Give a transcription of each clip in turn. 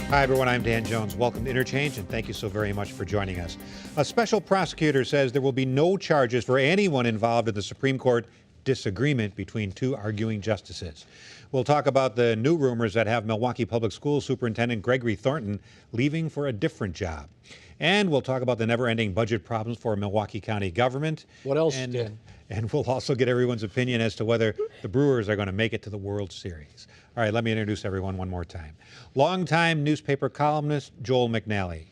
Hi, everyone. I'm Dan Jones. Welcome to Interchange, and thank you so very much for joining us. A special prosecutor says there will be no charges for anyone involved in the Supreme Court disagreement between two arguing justices. We'll talk about the new rumors that have Milwaukee Public Schools Superintendent Gregory Thornton leaving for a different job. And we'll talk about the never-ending budget problems for Milwaukee County government. What else, Dan? And we'll also get everyone's opinion as to whether the Brewers are going to make it to the World Series. All right, let me introduce everyone one more time. Longtime newspaper columnist Joel McNally.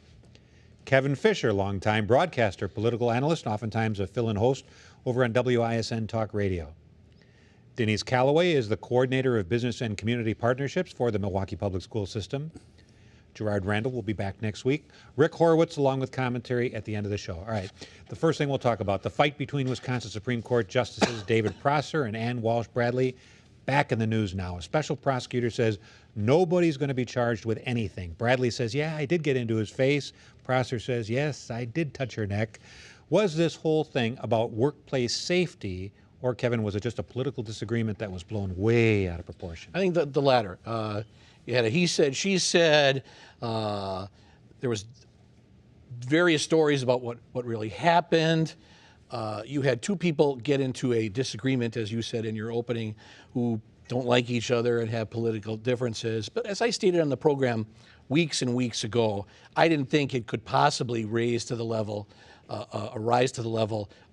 Kevin Fischer, longtime broadcaster, political analyst, oftentimes a fill-in host over on WISN Talk Radio. Denise Callaway is the coordinator of business and community partnerships for the Milwaukee Public School System. Gerard Randall will be back next week. Rick Horowitz along with commentary at the end of the show. All right, the first thing we'll talk about, the fight between Wisconsin Supreme Court Justices David Prosser and Ann Walsh Bradley, back in the news now. A special prosecutor says nobody's going to be charged with anything. Bradley says, yeah, I did get into his face. Prosser says, yes, I did touch her neck. Was this whole thing about workplace safety, or, Kevin, was it just a political disagreement that was blown way out of proportion? I think the latter. You had a he said, she said. There was various stories about what really happened. You had two people get into a disagreement, as you said in your opening, who don't like each other and have political differences. But as I stated on the program weeks and weeks ago, I didn't think it could possibly rise to the level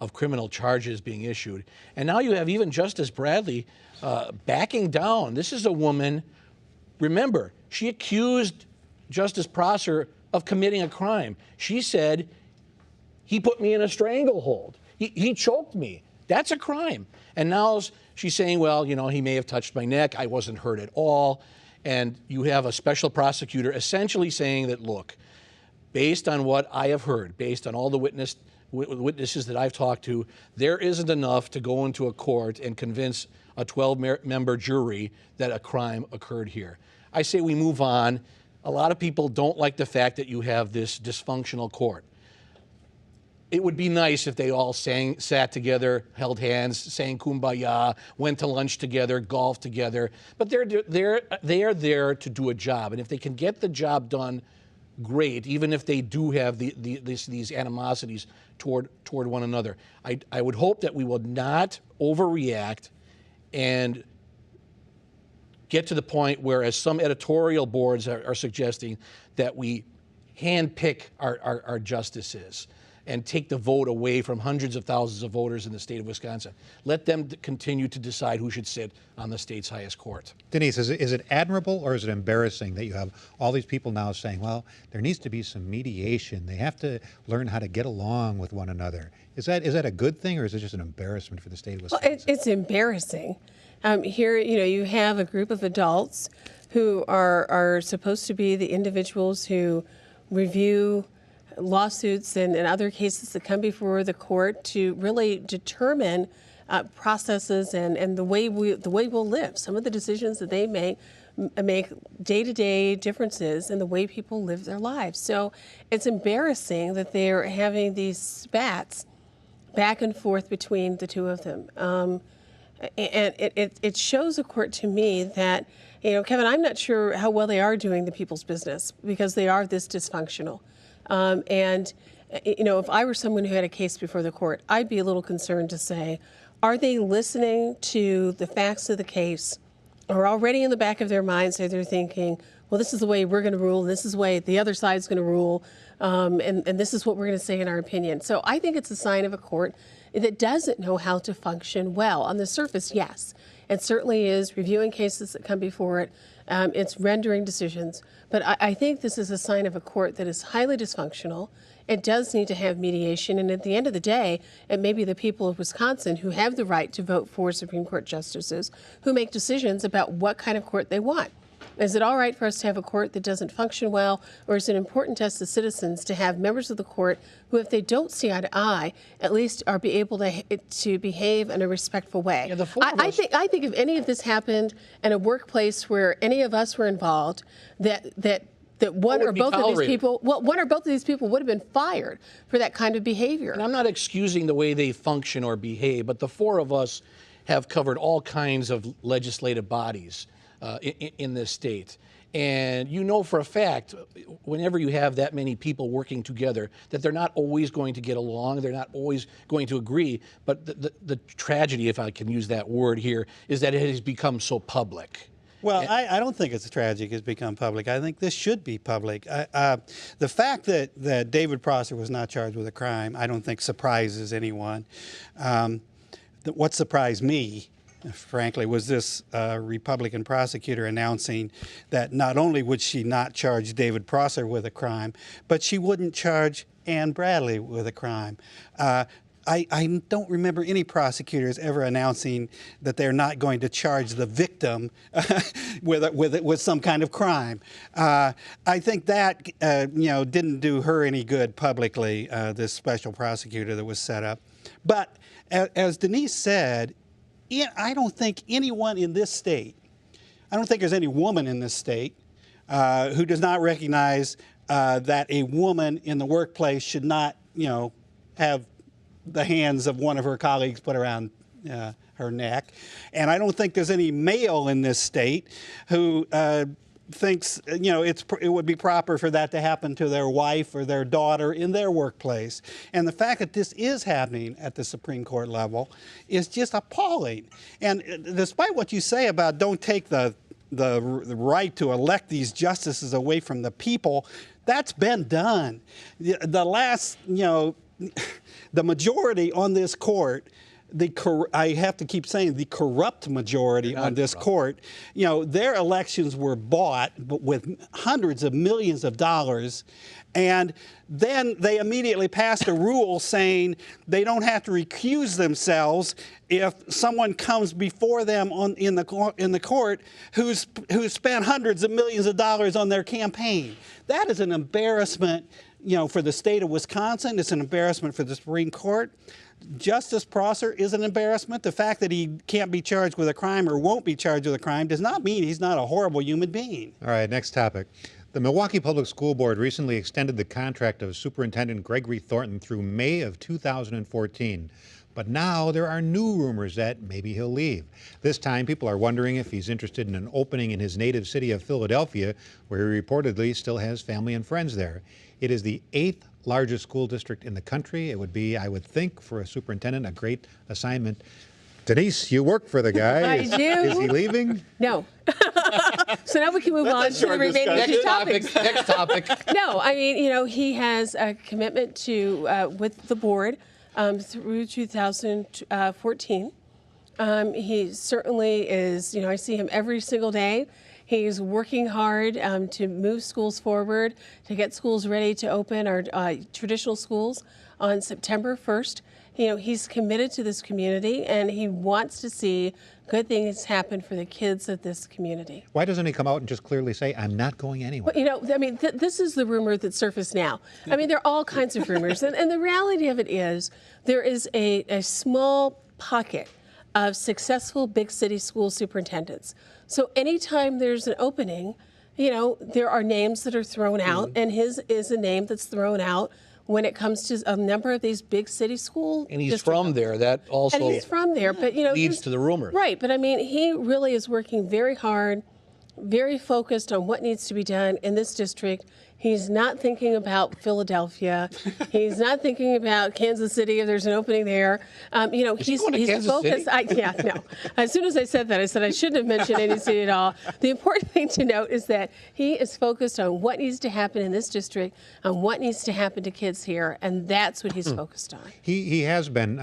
of criminal charges being issued. And now you have even Justice Bradley backing down. This is a woman, remember, she accused Justice Prosser of committing a crime. She said, he put me in a stranglehold. He choked me. That's a crime. And now she's saying, well, you know, he may have touched my neck. I wasn't hurt at all. And you have a special prosecutor essentially saying that, look, based on what I have heard, based on all the witnesses that I've talked to, there isn't enough to go into a court and convince a 12-member jury that a crime occurred here. I say we move on. A lot of people don't like the fact that you have this dysfunctional court. It would be nice if they all sat together, held hands, sang Kumbaya, went to lunch together, golfed together. But they are there to do a job, and if they can get the job done, great. Even if they do have these animosities toward one another, I would hope that we will not overreact and get to the point where, as some editorial boards are suggesting, that we handpick our justices and take the vote away from hundreds of thousands of voters in the state of Wisconsin. Let them continue to decide who should sit on the state's highest court. Denise, is it admirable or is it embarrassing that you have all these people now saying, well, there needs to be some mediation. They have to learn how to get along with one another. Is that a good thing, or is it just an embarrassment for the state of Wisconsin? Well, it's embarrassing. Here, you have a group of adults who are supposed to be the individuals who review lawsuits and other cases that come before the court to really determine processes and the way we'll live. Some of the decisions that they make day-to-day differences in the way people live their lives. So it's embarrassing that they're having these spats back and forth between the two of them. And it shows the court to me that, Kevin, I'm not sure how well they are doing the people's business because they are this dysfunctional. If I were someone who had a case before the court, I'd be a little concerned to say, are they listening to the facts of the case, or already in the back of their minds they're thinking, well, this is the way we're going to rule, and this is the way the other side's going to rule, and this is what we're going to say in our opinion. So I think it's a sign of a court that doesn't know how to function well. On the surface, yes, it certainly is reviewing cases that come before it. It's rendering decisions. But I think this is a sign of a court that is highly dysfunctional. It does need to have mediation. And at the end of the day, it may be the people of Wisconsin who have the right to vote for Supreme Court justices who make decisions about what kind of court they want. Is it all right for us to have a court that doesn't function well, or is it important to us as citizens to have members of the court who, if they don't see eye to eye, at least are be able to behave in a respectful way? Yeah, I think if any of this happened in a workplace where any of us were involved, that one or both of these people would have been fired for that kind of behavior. And I'm not excusing the way they function or behave, but the four of us have covered all kinds of legislative bodies in this state. And you know for a fact, whenever you have that many people working together, that they're not always going to get along, they're not always going to agree. But the tragedy, if I can use that word here, is that it has become so public. Well, I don't think it's tragic it's become public. I think this should be public. The fact that David Prosser was not charged with a crime, I don't think surprises anyone. What surprised me, frankly, was this Republican prosecutor announcing that not only would she not charge David Prosser with a crime, but she wouldn't charge Ann Bradley with a crime. I don't remember any prosecutors ever announcing that they're not going to charge the victim with some kind of crime. I think that didn't do her any good publicly. This special prosecutor that was set up, but as Denise said, I don't think anyone in this state, I don't think there's any woman in this state who does not recognize that a woman in the workplace should not, have the hands of one of her colleagues put around her neck. And I don't think there's any male in this state who thinks, it would be proper for that to happen to their wife or their daughter in their workplace. And the fact that this is happening at the Supreme Court level is just appalling. And despite what you say about don't take the right to elect these justices away from the people, that's been done. The last, the majority on this court, I have to keep saying the corrupt majority on this court, their elections were bought with hundreds of millions of dollars, and then they immediately passed a rule saying they don't have to recuse themselves if someone comes before them in the court who's spent hundreds of millions of dollars on their campaign. That is an embarrassment, for the state of Wisconsin. It's an embarrassment for the Supreme Court. Justice Prosser is an embarrassment. The fact that he can't be charged with a crime or won't be charged with a crime does not mean he's not a horrible human being. All right, next topic. The Milwaukee Public School Board recently extended the contract of Superintendent Gregory Thornton through May of 2014. But now there are new rumors that maybe he'll leave. This time, people are wondering if he's interested in an opening in his native city of Philadelphia, where he reportedly still has family and friends there. It is the 8th largest school district in the country. It would be, I would think, for a superintendent, a great assignment. Denise, you work for the guy. I do. Is he leaving? No. So now we can move on to the remaining two topics. Next topic. No, I mean, he has a commitment to with the board through 2014. He certainly is, I see him every single day. He's working hard to move schools forward, to get schools ready to open, our traditional schools, on September 1st. He's committed to this community, and he wants to see good things happen for the kids of this community. Why doesn't he come out and just clearly say, I'm not going anywhere? Well, this is the rumor that surfaced now. I mean, there are all kinds of rumors. And the reality of it is there is a small pocket of successful big city school superintendents. So anytime there's an opening, there are names that are thrown out, and his is a name that's thrown out when it comes to a number of these big city school And he's from there. That also and he's from there, but leads to the rumor. Right, but I mean, he really is working very hard, very focused on what needs to be done in this district. He's not thinking about Philadelphia. He's not thinking about Kansas City if there's an opening there. He's focused. No. As soon as I said that, I said I shouldn't have mentioned any city at all. The important thing to note is that he is focused on what needs to happen in this district, on what needs to happen to kids here, and that's what he's focused on. He has been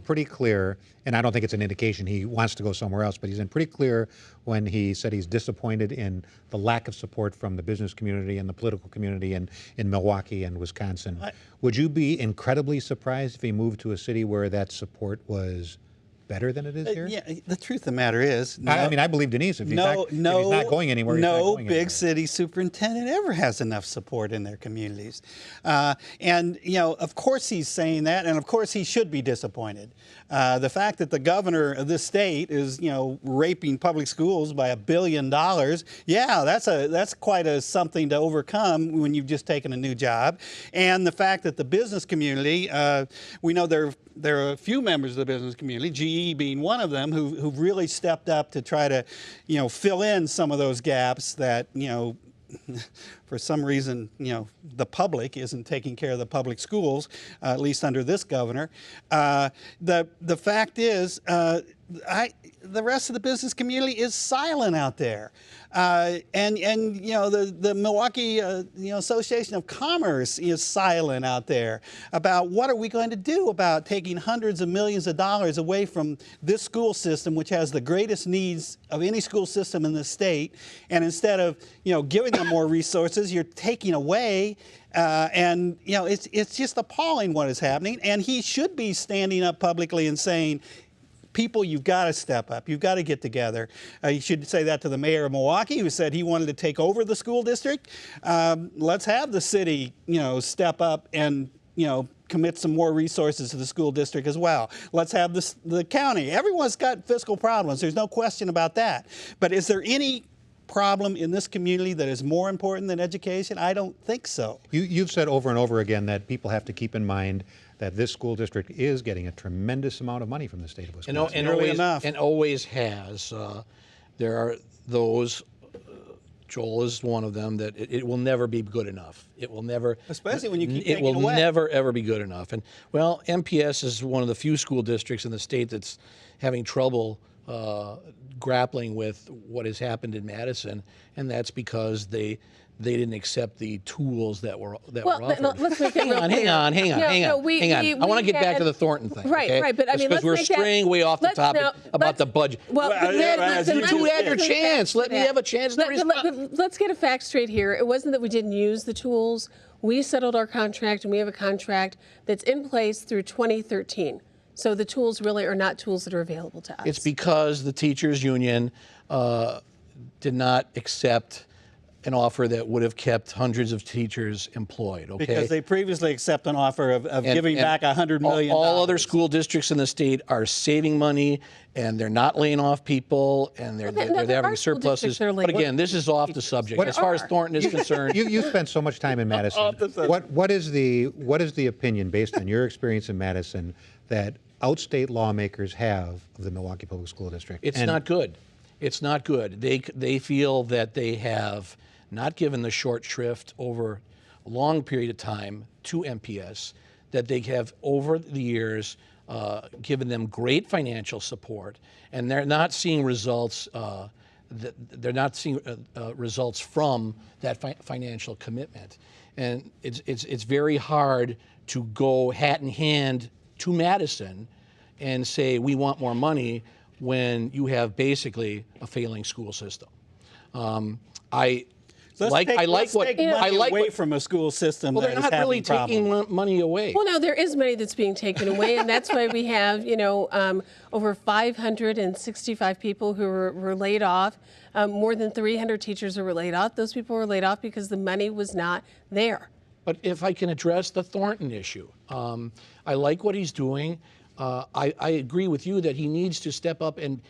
pretty clear, and I don't think it's an indication he wants to go somewhere else, but he's been pretty clear when he said he's disappointed in the lack of support from the business community and the political community in Milwaukee and Wisconsin. Would you be incredibly surprised if he moved to a city where that support was better than it is here? Yeah, the truth of the matter is, I believe Denise. If he's not going anywhere, he's not going anywhere. Big city superintendent ever has enough support in their communities. Of course he's saying that, and of course he should be disappointed. The fact that the governor of this state is, raping public schools by $1 billion, that's quite something to overcome when you've just taken a new job. And the fact that the business community, we know there are a few members of the business community, BE being one of them, who really stepped up to try to, fill in some of those gaps that, for some reason, the public isn't taking care of the public schools, at least under this governor. The fact is, the rest of the business community is silent out there, and the Milwaukee Association of Commerce is silent out there about what are we going to do about taking hundreds of millions of dollars away from this school system, which has the greatest needs of any school system in the state, and instead of giving them more resources, you're taking away. And it's just appalling what is happening. And he should be standing up publicly and saying, people, you've got to step up. You've got to get together. You should say that to the mayor of Milwaukee, who said he wanted to take over the school district. Let's have the city, step up and, commit some more resources to the school district as well. Let's have the county. Everyone's got fiscal problems. There's no question about that. But is there any problem in this community that is more important than education? I don't think so. You've said over and over again that people have to keep in mind that this school district is getting a tremendous amount of money from the state of Wisconsin. And always has. There are those, Joel is one of them, that it will never be good enough. It will never, especially when you keep taking it will away. Never ever be good enough. And well, MPS is one of the few school districts in the state that's having trouble grappling with what has happened in Madison, and that's because they didn't accept the tools that were offered. Let's make it hang on. I want to get back to the Thornton thing. Right, okay? right. But I mean, because we're straying way off the topic about the budget. Well, you had your chance. Let me have a chance to respond. Let's get a fact straight here. It wasn't that we didn't use the tools. We settled our contract, and we have a contract that's in place through 2013. So the tools really are not tools that are available to us. It's because the teachers union did not accept an offer that would have kept hundreds of teachers employed. Okay? Because they previously accepted an offer of giving back $100 million. All other school districts in the state are saving money, and they're not laying off people, and they're having surpluses. But again, this is off the subject. As far as Thornton is concerned, you spent so much time in Madison. What is the opinion, based on your experience in Madison, that outstate lawmakers have of the Milwaukee Public School District? It's not good. It's not good. They feel that they have not given the short shrift over a long period of time to MPS, that they have over the years given them great financial support, and they're not seeing results. They're not seeing results from that financial commitment, and it's very hard to go hat in hand to Madison and say we want more money when you have basically a failing school system. Let's take money away from a school system that is having problems. Well, they're not really taking money away. Well, no, there is money that's being taken away, and that's why we have, over 565 people who were laid off. More than 300 teachers who were laid off. Those people were laid off because the money was not there. But if I can address the Thornton issue, I like what he's doing. I agree with you that he needs to step up and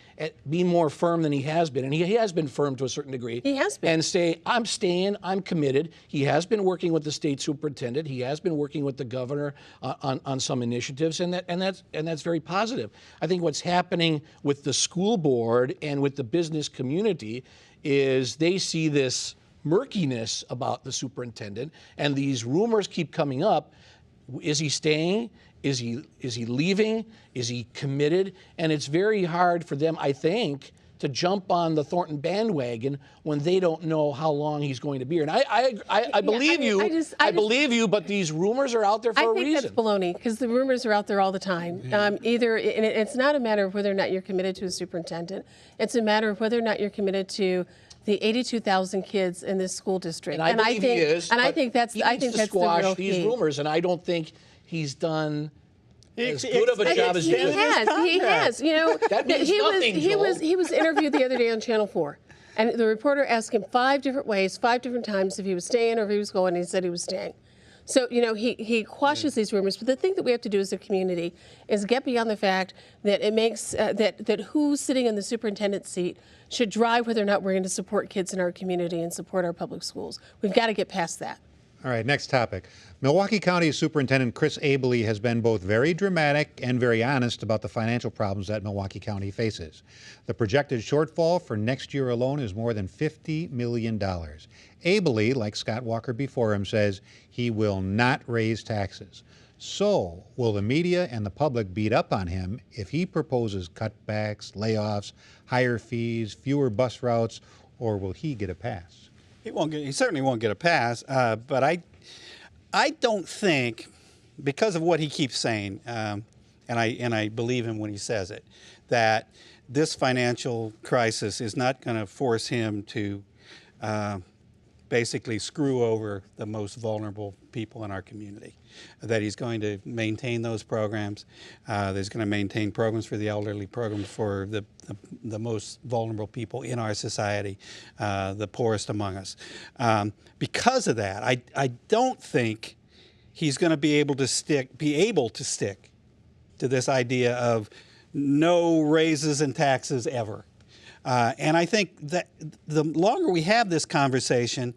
be more firm than he has been. And he has been firm to a certain degree. He has been. And say, I'm staying, I'm committed. He has been working with the state superintendent. He has been working with the governor on some initiatives, and that's very positive. I think what's happening with the school board and with the business community is they see this murkiness about the superintendent, and these rumors keep coming up. Is he staying? Is he leaving? Is he committed? And it's very hard for them, I think, to jump on the Thornton bandwagon when they don't know how long he's going to be here. And I believe you. I believe you, but these rumors are out there for a reason. I think that's baloney, because the rumors are out there all the time. And it's not a matter of whether or not you're committed to a superintendent. It's a matter of whether or not you're committed to the 82,000 kids in this school district. And I think he is. And I think that's the real key. He needs to squash these rumors, and I don't think he's done as good of a job as he has. That means nothing, Joel. He was interviewed the other day on Channel 4, and the reporter asked him 5 different ways, 5 different times, if he was staying or if he was going, and he said he was staying. So, he quashes these rumors. But the thing that we have to do as a community is get beyond the fact that it makes that who's sitting in the superintendent's seat should drive whether or not we're going to support kids in our community and support our public schools. We've got to get past that. All right, next topic. Milwaukee County Superintendent Chris Abele has been both very dramatic and very honest about the financial problems that Milwaukee County faces. The projected shortfall for next year alone is more than $50 million. Abele, like Scott Walker before him, says he will not raise taxes. So, will the media and the public beat up on him if he proposes cutbacks, layoffs, higher fees, fewer bus routes, or will he get a pass? He certainly won't get a pass, but I don't think, because of what he keeps saying, and I believe him when he says it, that this financial crisis is not going to force him to basically screw over the most vulnerable people in our community. That he's going to maintain those programs. That he's going to maintain programs for the elderly, programs for the most vulnerable people in our society, the poorest among us. Because of that, I don't think he's going to be able to stick to this idea of no raises and taxes ever. And I think that the longer we have this conversation,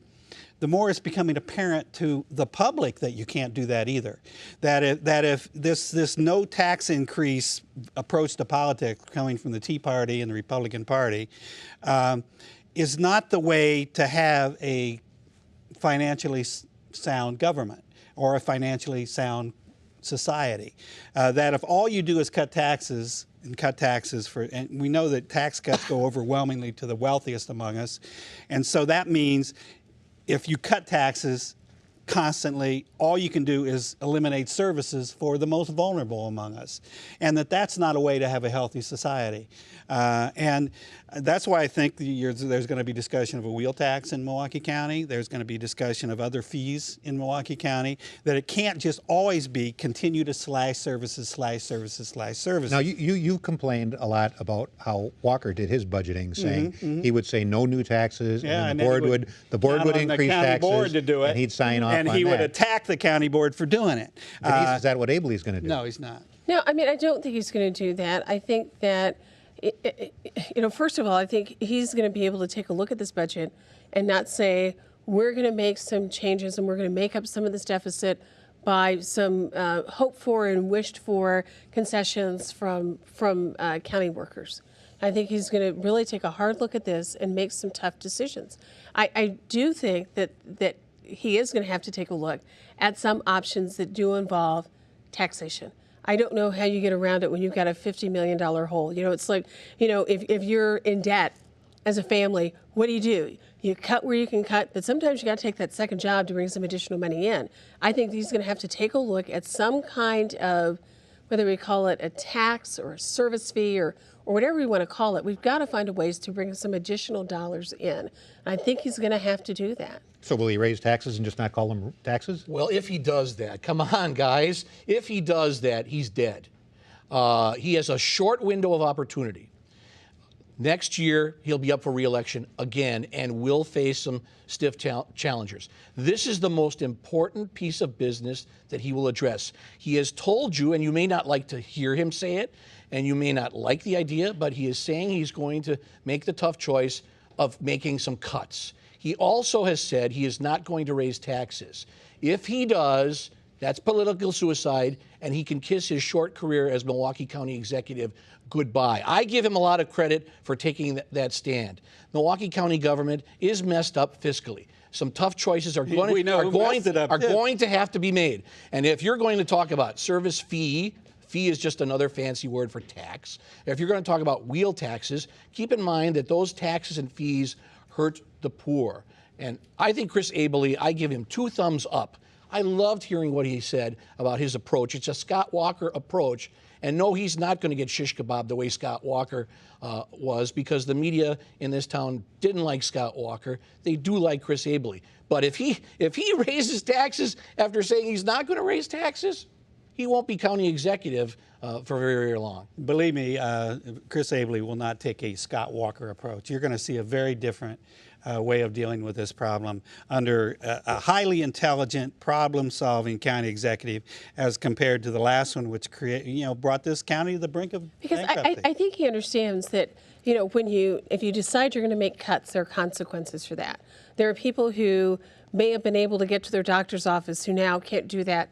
the more it's becoming apparent to the public that you can't do that either. That if this no tax increase approach to politics coming from the Tea Party and the Republican Party is not the way to have a financially sound government or a financially sound society. That if all you do is cut taxes and we know that tax cuts go overwhelmingly to the wealthiest among us, and so that means if you cut taxes constantly, all you can do is eliminate services for the most vulnerable among us, and that's not a way to have a healthy society. And that's why I think there's going to be discussion of a wheel tax in Milwaukee County. There's going to be discussion of other fees in Milwaukee County, that it can't just always be continue to slash services, slash services, slash services. Now, you complained a lot about how Walker did his budgeting, saying he would say no new taxes, and then the board would increase taxes, board to do it, and he'd sign off on that. And he would attack the county board for doing it. Denise, is that what Abele's going to do? No, he's not. No, I mean, I don't think he's going to do that. I think that, first of all, I think he's going to be able to take a look at this budget and not say, we're going to make some changes and we're going to make up some of this deficit by some hoped for and wished for concessions from county workers. I think he's going to really take a hard look at this and make some tough decisions. I do think that he is going to have to take a look at some options that do involve taxation. I don't know how you get around it when you've got a $50 million hole. It's like, if you're in debt as a family, what do? You cut where you can cut, but sometimes you got to take that second job to bring some additional money in. I think he's going to have to take a look at some kind of, whether we call it a tax or a service fee or whatever we want to call it, we've got to find ways to bring some additional dollars in. I think he's going to have to do that. So will he raise taxes and just not call them taxes? Well, if he does that, come on, guys. If he does that, he's dead. He has a short window of opportunity. Next year, he'll be up for re-election again and will face some stiff challengers. This is the most important piece of business that he will address. He has told you, and you may not like to hear him say it, and you may not like the idea, but he is saying he's going to make the tough choice of making some cuts. He also has said he is not going to raise taxes. If he does, that's political suicide, and he can kiss his short career as Milwaukee County executive goodbye. I give him a lot of credit for taking that stand. Milwaukee County government is messed up fiscally. Some tough choices are going to have to be made. And if you're going to talk about service fee is just another fancy word for tax. If you're going to talk about wheel taxes, keep in mind that those taxes and fees hurt the poor. And I think Chris Abele, I give him 2 thumbs up. I loved hearing what he said about his approach. It's a Scott Walker approach. And no, he's not going to get shish kebab the way Scott Walker was, because the media in this town didn't like Scott Walker. They do like Chris Abele. But if he raises taxes after saying he's not going to raise taxes, he won't be county executive for very, very long. Believe me, Chris Abele will not take a Scott Walker approach. You're going to see a very different way of dealing with this problem under a highly intelligent, problem-solving county executive, as compared to the last one, which brought this county to the brink of bankruptcy. I think he understands that you know, if you decide you're going to make cuts, there are consequences for that. There are people who may have been able to get to their doctor's office who now can't do that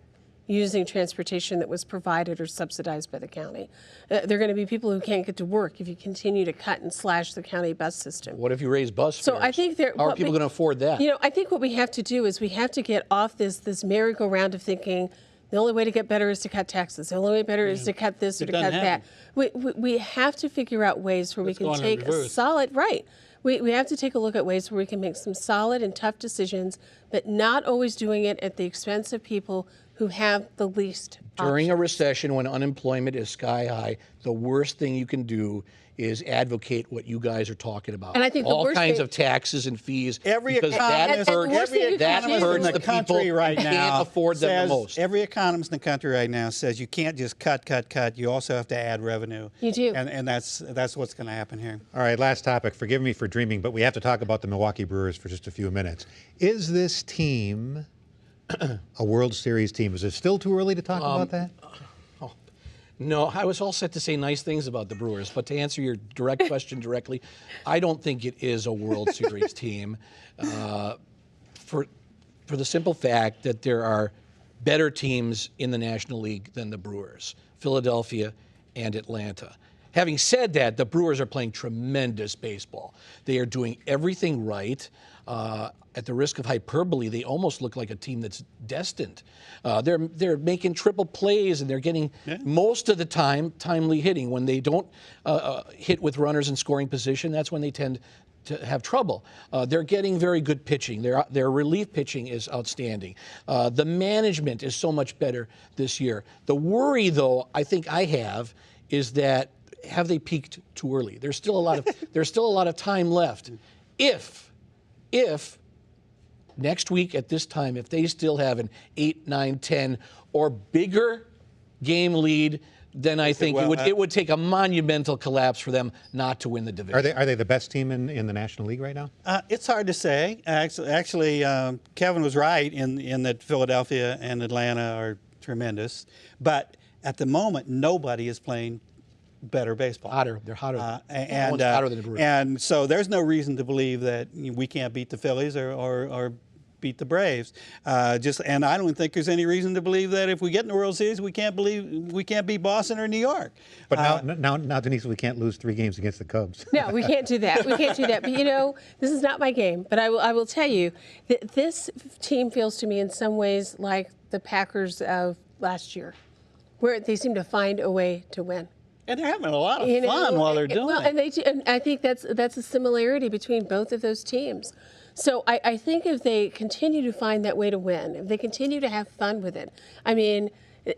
using transportation that was provided or subsidized by the county. There are going to be people who can't get to work if you continue to cut and slash the county bus system. What if you raise bus fares? So I think how are people going to afford that? You know, I think what we have to do is we have to get off this merry-go-round of thinking the only way to get better is to cut taxes. The only way better is to cut this or to cut that. We have to figure out ways where we can take a solid, we have to take a look at ways where we can make some solid and tough decisions, but not always doing it at the expense of people who have the least During a options. recession when unemployment is sky high, the worst thing you can do is advocate what you guys are talking about. And I think the all worst kinds thing- of taxes and fees. Every because economist, that hurts, that hurts in the country people right who now can't afford them says, the most. Every economist in the country right now says you can't just cut. You also have to add revenue. You do. And that's what's going to happen here. All right, last topic. Forgive me for dreaming, but we have to talk about the Milwaukee Brewers for just a few minutes. Is this team a World Series team? Is it still too early to talk about that? No, I was all set to say nice things about the Brewers, but to answer your direct question directly, I don't think it is a World Series team for the simple fact that there are better teams in the National League than the Brewers, Philadelphia and Atlanta. Having said that, the Brewers are playing tremendous baseball. They are doing everything right. At the risk of hyperbole, they almost look like a team that's destined. They're making triple plays, and they're getting most of the time timely hitting. When they don't hit with runners in scoring position, that's when they tend to have trouble. They're getting very good pitching. Their relief pitching is outstanding. The management is so much better this year. The worry, though, I think I have, is that have they peaked too early? There's still a lot of time left. If next week at this time, if they still have an 8, 9, 10 or bigger game lead, then I think it would take a monumental collapse for them not to win the division. Are they the best team in the National League right now? It's hard to say. Actually, Kevin was right in that Philadelphia and Atlanta are tremendous. But at the moment, nobody is playing better baseball. They're hotter. And hotter than the Brewers. And so there's no reason to believe that we can't beat the Phillies or beat the Braves. And I don't think there's any reason to believe that if we get in the World Series, we can't beat Boston or New York. But now, Denise, we can't lose 3 games against the Cubs. No, we can't do that. We can't do that. But you know, this is not my game. But I will tell you that this team feels to me in some ways like the Packers of last year, where they seem to find a way to win. And they're having a lot of fun while they're doing it. And I think that's a similarity between both of those teams. So I think if they continue to find that way to win, if they continue to have fun with it, I mean,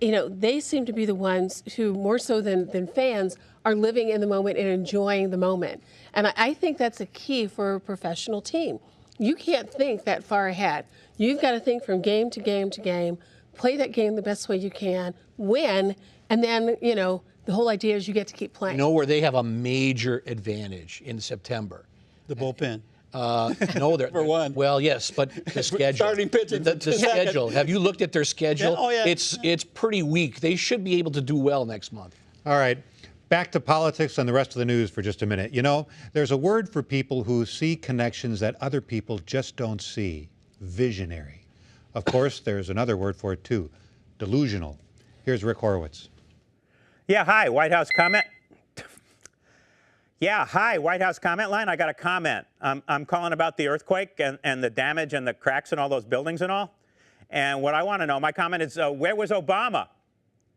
you know, they seem to be the ones who, more so than fans, are living in the moment and enjoying the moment. And I think that's a key for a professional team. You can't think that far ahead. You've got to think from game to game to game, play that game the best way you can, win, and then, you know, the whole idea is you get to keep playing. You know where they have a major advantage in September? The bullpen. No, they're For one. Well, yes, but the schedule. Starting pitching. The schedule. Have you looked at their schedule? Yeah, oh, yeah. It's pretty weak. They should be able to do well next month. All right. Back to politics and the rest of the news for just a minute. You know, there's a word for people who see connections that other people just don't see. Visionary. Of course, there's another word for it too. Delusional. Here's Rick Horowitz. Yeah, hi, White House comment. Yeah, hi, White House comment line. I got a comment. I'm calling about the earthquake and the damage and the cracks in all those buildings and all. And what I want to know, my comment is, where was Obama?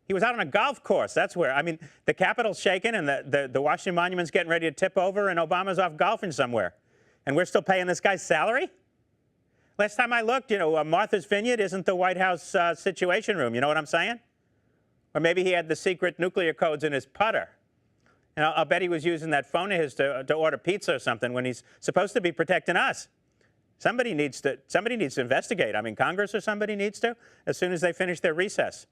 He was out on a golf course. That's where. I mean, the Capitol's shaking and the Washington Monument's getting ready to tip over and Obama's off golfing somewhere. And we're still paying this guy's salary? Last time I looked, you know, Martha's Vineyard isn't the White House Situation Room. You know what I'm saying? Or maybe he had the secret nuclear codes in his putter. And I'll bet he was using that phone of his to order pizza or something when he's supposed to be protecting us. Somebody needs to investigate. I mean, Congress or somebody needs to, as soon as they finish their recess.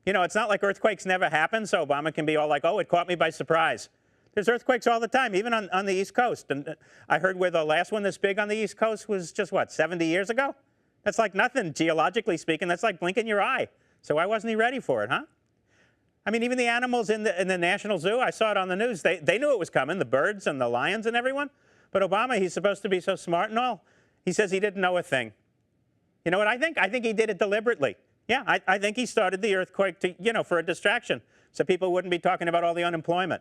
You know, it's not like earthquakes never happen, so Obama can be all like, oh, it caught me by surprise. There's earthquakes all the time, even on the East Coast. And I heard where the last one this big on the East Coast was just, what, 70 years ago? That's like nothing, geologically speaking. That's like blinking your eye. So why wasn't he ready for it, huh? I mean, even the animals in the National Zoo, I saw it on the news, they knew it was coming, the birds and the lions and everyone. But Obama, he's supposed to be so smart and all. He says he didn't know a thing. You know what I think? I think he did it deliberately. Yeah, I think he started the earthquake to, you know, for a distraction, so people wouldn't be talking about all the unemployment.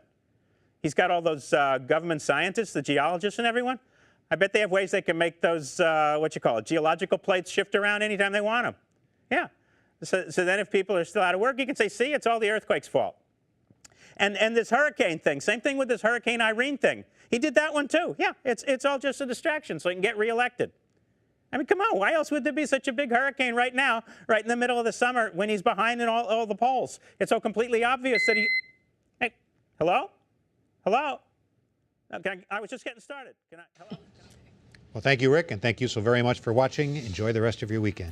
He's got all those government scientists, the geologists and everyone. I bet they have ways they can make those, geological plates shift around anytime they want them. Yeah. So then if people are still out of work, you can say, see, it's all the earthquake's fault. And this hurricane thing, same thing with this Hurricane Irene thing. He did that one too. Yeah, it's all just a distraction so he can get reelected. I mean, come on, why else would there be such a big hurricane right now, right in the middle of the summer when he's behind in all the polls? It's so completely obvious that he... Hey, hello? Hello? I was just getting started. Hello? Well, thank you, Rick, and thank you so very much for watching. Enjoy the rest of your weekend.